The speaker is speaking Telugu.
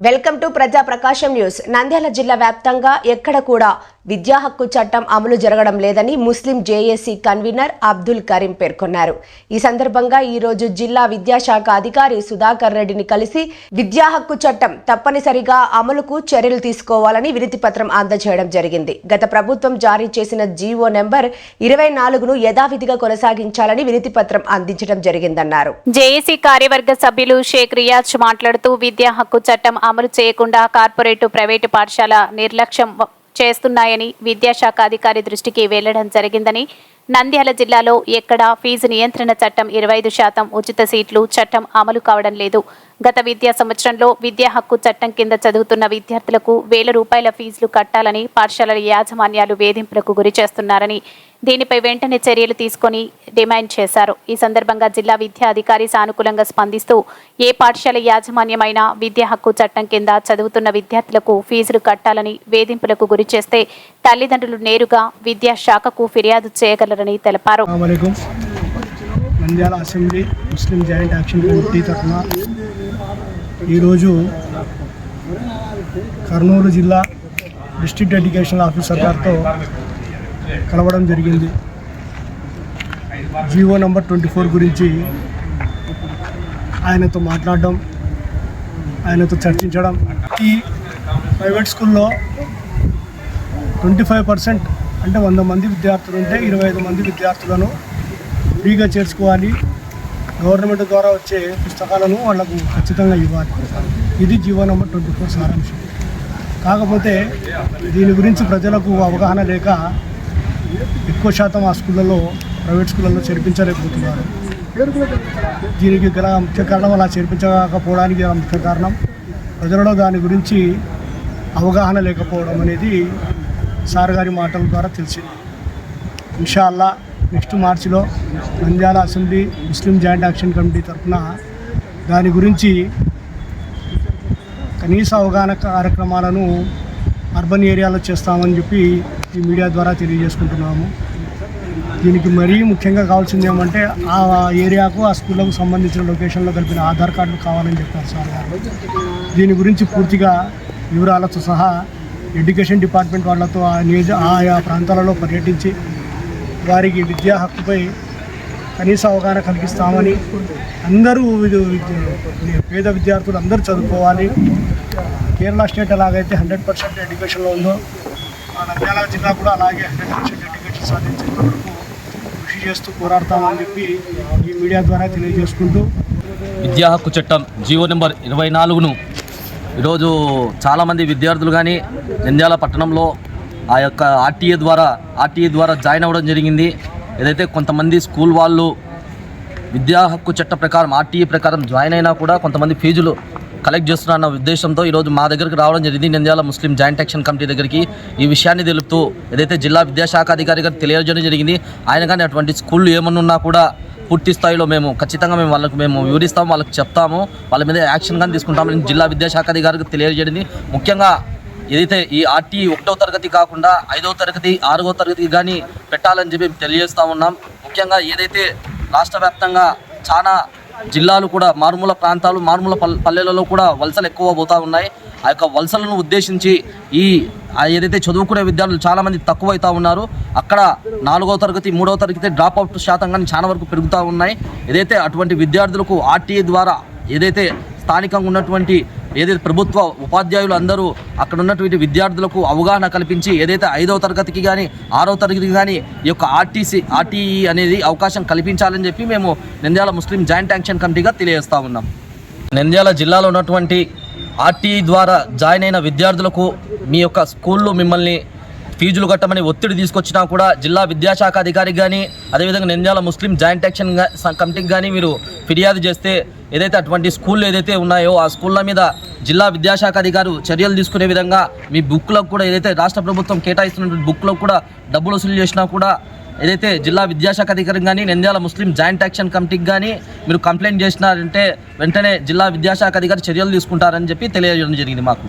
వెల్కమ్ టు ప్రజా ప్రకాశం న్యూస్. నంద్యాల జిల్లా వ్యాప్తంగా ఎక్కడ కూడా విద్యా హక్కు చట్టం అమలు జరగడం లేదని ముస్లిం జేఏసీ కన్వీనర్ అబ్దుల్ కరీం పేర్కొన్నారు. ఈ సందర్భంగా ఈ రోజు జిల్లా విద్యాశాఖ అధికారి సుధాకర్ రెడ్డిని కలిసి విద్యా హక్కు చట్టం తప్పనిసరిగా అమలుకు చర్యలు తీసుకోవాలని వినతి పత్రం అందజేయడం జరిగింది. గత ప్రభుత్వం జారీ చేసిన జీవో నెంబర్ 24ను యథావిధిగా కొనసాగించాలని వినతి పత్రం అందించడం జరిగిందన్నారు. జేఏసీ కార్యవర్గ సభ్యులు షేక్ రియాజ్ మాట్లాడుతూ విద్యా హక్కు చట్టం అమలు చేయకుండా కార్పొరేట్ ప్రైవేటు పాఠశాల నిర్లక్ష్యం చేస్తున్నాయని విద్యాశాఖ అధికారి దృష్టికి వెళ్లడం జరిగిందని, నంద్యాల జిల్లాలో ఎక్కడా ఫీజు నియంత్రణ చట్టం 25% ఉచిత సీట్లు చట్టం అమలు కావడం లేదు. గత విద్యా సంవత్సరంలో విద్యా హక్కు చట్టం కింద చదువుతున్న విద్యార్థులకు ₹1000 ఫీజులు కట్టాలని పాఠశాలల యాజమాన్యాలు వేధింపులకు గురి చేస్తున్నారని, దీనిపై వెంటనే చర్యలు తీసుకొని డిమాండ్ చేశారు. ఈ సందర్భంగా జిల్లా విద్యా అధికారి సానుకూలంగా స్పందిస్తూ ఏ పాఠశాల యాజమాన్యమైనా విద్యా హక్కు చట్టం కింద చదువుతున్న విద్యార్థులకు ఫీజులు కట్టాలని వేధింపులకు గురి చేస్తే తల్లిదండ్రులు నేరుగా విద్యాశాఖకు ఫిర్యాదు చేయగలరని తెలిపారు. నంద్యాల అసెంబ్లీ ముస్లిం జాయింట్ యాక్షన్ కమిటీ తరఫున ఈరోజు కర్నూలు జిల్లా డిస్ట్రిక్ట్ ఎడ్యుకేషన్ ఆఫీసర్ గారితో కలవడం జరిగింది. జీవో నెంబర్ 24 గురించి ఆయనతో మాట్లాడడం, ఆయనతో చర్చించడం. ఈ ప్రైవేట్ స్కూల్లో 25% అంటే 100 మంది విద్యార్థులు ఉంటే 25 మంది విద్యార్థులను ఫ్రీగా చేర్చుకోవాలి. గవర్నమెంట్ ద్వారా వచ్చే పుస్తకాలను వాళ్ళకు ఖచ్చితంగా ఇవ్వాలి. ఇది జీవో నెంబర్ 24 సారాంశం. కాకపోతే దీని గురించి ప్రజలకు అవగాహన లేక ఎక్కువ శాతం ఆ స్కూళ్ళలో ప్రైవేట్ స్కూళ్ళలో చేర్పించలేకపోతున్నారు. దీనికి గల ముఖ్య కారణం, అలా చేర్పించకపోవడానికి గల ముఖ్య కారణం ప్రజలలో దాని గురించి అవగాహన లేకపోవడం అనేది సార్ గారి మాటల ద్వారా తెలిసింది. ఇన్షాల్లా నెక్స్ట్ మార్చిలో నంద్యాల అసెంబ్లీ ముస్లిం జాయింట్ యాక్షన్ కమిటీ తరఫున దాని గురించి కనీస అవగాహన కార్యక్రమాలను అర్బన్ ఏరియాలో చేస్తామని చెప్పి ఈ మీడియా ద్వారా తెలియజేసుకుంటున్నాము. దీనికి మరీ ముఖ్యంగా కావాల్సింది ఏమంటే ఆ ఏరియాకు, ఆ స్కూళ్ళకు సంబంధించిన లొకేషన్లో కలిపిన ఆధార్ కార్డులు కావాలని చెప్పారు సార్ గారు. దీని గురించి పూర్తిగా వివరాలతో సహా ఎడ్యుకేషన్ డిపార్ట్మెంట్ వాళ్ళతో ఆయా ప్రాంతాలలో పర్యటించి వారికి విద్యా హక్కుపై కనీస అవగాహన కలిగిస్తామని, అందరూ పేద విద్యార్థులు అందరూ చదువుకోవాలి. కేరళ స్టేట్ ఎలాగైతే 100% ఎడ్యుకేషన్లో ఉందో నంద్యాల జిల్లా కూడా అలాగే 100% ఎడ్యుకేషన్ సాధించేంత వరకు కృషి చేస్తూ పోరాడతామని చెప్పి ఈ మీడియా ద్వారా తెలియజేసుకుంటూ, విద్యా హక్కు చట్టం జీవో నెంబర్ 24ను ఈరోజు చాలామంది విద్యార్థులు కానీ నంద్యాల పట్టణంలో ఆ యొక్క ఆర్టీఏ ద్వారా జాయిన్ అవ్వడం జరిగింది. ఏదైతే కొంతమంది స్కూల్ వాళ్ళు విద్యా హక్కు చట్ట ప్రకారం ఆర్టీఏ ప్రకారం జాయిన్ అయినా కూడా కొంతమంది ఫీజులు కలెక్ట్ చేస్తున్నారన్న ఉద్దేశంతో ఈరోజు మా దగ్గరికి రావడం జరిగింది. నంద్యాల ముస్లిం జాయింట్ యాక్షన్ కమిటీ దగ్గరికి ఈ విషయాన్ని తెలుపుతూ ఏదైతే జిల్లా విద్యాశాఖ అధికారి గారికి తెలియజేయడం జరిగింది. ఆయన కానీ అటువంటి స్కూళ్ళు ఏమన్నా కూడా పూర్తి స్థాయిలో ఖచ్చితంగా వాళ్ళకు వివరిస్తాము, వాళ్ళకి చెప్తాము, వాళ్ళ మీద యాక్షన్ కానీ తీసుకుంటామని జిల్లా విద్యాశాఖ అధికారికి తెలియజేయడింది. ముఖ్యంగా ఏదైతే ఈ ఆర్టీ 1వ తరగతి కాకుండా 5వ తరగతి 6వ తరగతి కానీ పెట్టాలని చెప్పి తెలియజేస్తూ ఉన్నాం. ముఖ్యంగా ఏదైతే రాష్ట్ర వ్యాప్తంగా చాలా జిల్లాలు కూడా మారుమూల ప్రాంతాలు, మారుమూల పల్లెలలో కూడా వలసలు ఎక్కువ పోతూ ఉన్నాయి. ఆ యొక్క వలసలను ఉద్దేశించి ఏదైతే చదువుకునే విద్యార్థులు చాలామంది తక్కువ అవుతూ ఉన్నారు. అక్కడ 4వ తరగతి 3వ తరగతి డ్రాప్ అవుట్ శాతం కానీ చాలా వరకు పెరుగుతూ ఉన్నాయి. ఏదైతే అటువంటి విద్యార్థులకు ఆర్టీఏ ద్వారా ఏదైతే స్థానికంగా ఉన్నటువంటి ఏదైతే ప్రభుత్వ ఉపాధ్యాయులు అందరూ అక్కడ ఉన్నటువంటి విద్యార్థులకు అవగాహన కల్పించి ఏదైతే 5వ తరగతికి కానీ 6వ తరగతికి కానీ ఈ యొక్క ఆర్టీఈ అనేది అవకాశం కల్పించాలని చెప్పి మేము నంద్యాల ముస్లిం జాయింట్ యాక్షన్ కమిటీగా తెలియజేస్తూ ఉన్నాం. నంద్యాల జిల్లాలో ఉన్నటువంటి ఆర్టీఈ ద్వారా జాయిన్ అయిన విద్యార్థులకు మీ యొక్క స్కూల్లో మిమ్మల్ని ఫీజులు కట్టమని ఒత్తిడి తీసుకొచ్చినా కూడా జిల్లా విద్యాశాఖ అధికారికి కానీ అదేవిధంగా నంద్యాల ముస్లిం జాయింట్ యాక్షన్ కమిటీకి కానీ మీరు ఫిర్యాదు చేస్తే ఏదైతే అటువంటి స్కూళ్ళు ఏదైతే ఉన్నాయో ఆ స్కూళ్ళ మీద జిల్లా విద్యాశాఖ అధికారులు చర్యలు తీసుకునే విధంగా మీ బుక్లకు కూడా ఏదైతే రాష్ట్ర ప్రభుత్వం కేటాయిస్తున్నటువంటి బుక్లకు కూడా డబ్బులు వసూలు చేసినా కూడా ఏదైతే జిల్లా విద్యాశాఖ అధికారికి కానీ నంద్యాల ముస్లిం జాయింట్ యాక్షన్ కమిటీకి కానీ మీరు కంప్లైంట్ చేసినారంటే వెంటనే జిల్లా విద్యాశాఖ అధికారి చర్యలు తీసుకుంటారని చెప్పి తెలియజేయడం జరిగింది మాకు.